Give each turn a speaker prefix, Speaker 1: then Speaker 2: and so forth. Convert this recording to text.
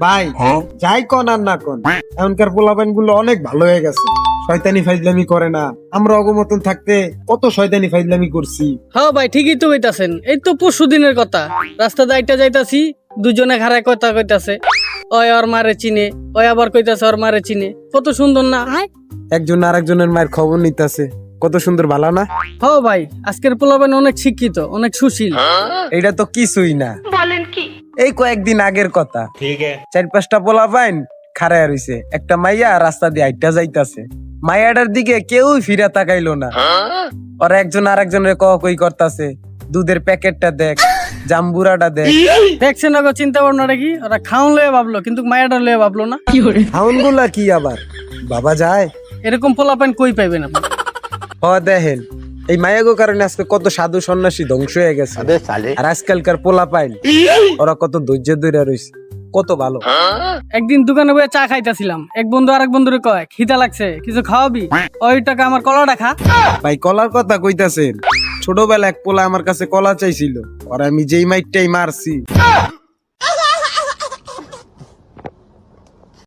Speaker 1: ভাই যাই কন আর না কন, এখনকার পোলাপাইন গুলো অনেক ভালো হয়ে গেছে, শয়তানি ফাইজলামি করে না। আমরা অগমতন থাকতে কত শয়তানি ফাইজলামি করছি।
Speaker 2: হ্যাঁ ভাই, ঠিকই তো কইতাছেন। এই তো পরশু দিনের কথা, রাস্তা দাইটা যাইতাছি, দুজনে খারায় কথা কইতাছে, ওই ওর মারে চিনে, ওই আবার কইতাছে ওর মারে চিনে। কত সুন্দর না?
Speaker 1: একজন আরেকজনের মায়ের খবর নিতেছে, কত সুন্দর, ভালো না?
Speaker 2: হ্যাঁ ভাই, আজকের পোলাপাইন অনেক শিক্ষিত, অনেক সুশীল।
Speaker 1: এইটা তো কিছুই না,
Speaker 3: বলেন কি?
Speaker 1: এই কয়েকদিন আগের কথা।
Speaker 4: ठीक है।
Speaker 1: 4-5টা পোলাপাইন খাড়ায় রইছে, একটা মাইয়া রাস্তা দিয়ে আইটা যাইতাছে, মাইয়াটার দিকে কেউই ফিরা তাকাইলো না। ওরা একজন আরেকজনের কই করতাছে, দুধের প্যাকেটটা দেখ, জাম্বুরাটা দেখ।
Speaker 2: দেখছেন ওগো চিন্তা ভাবনাটা কি? ওরা খাউন লয়ে ভাবলো, কিন্তু মায়াটা লয়ে ভাবলো না।
Speaker 1: হাউন গুলা কি আবার বাবা যায়?
Speaker 2: এরকম পোলাপাইন কই পাইবেন আপনি?
Speaker 1: দেখেন, এই মায়াগো কারণে আজকে কত সাধু সন্ন্যাসী ধ্বংস হয়ে গেছে।
Speaker 4: अबे साले।
Speaker 1: আর আজকালকার পোলাপাইন ওরা কত ধৈর্য ধরে রইছে, কত ভালো।
Speaker 2: একদিন দোকানে বসে চা খাইতাছিলাম, এক বন্ধু আরেক বন্ধুরে কয়, খিদা লাগছে, কিছু খাওয়াবি? ওই টাকা আমার কলাটা খা।
Speaker 1: ভাই কলার কথা কইতাছেন? ছোটবেলা এক পোলা আমার কাছে কলা চাইছিল, আর আমি যেই মাইটটাই মারছি,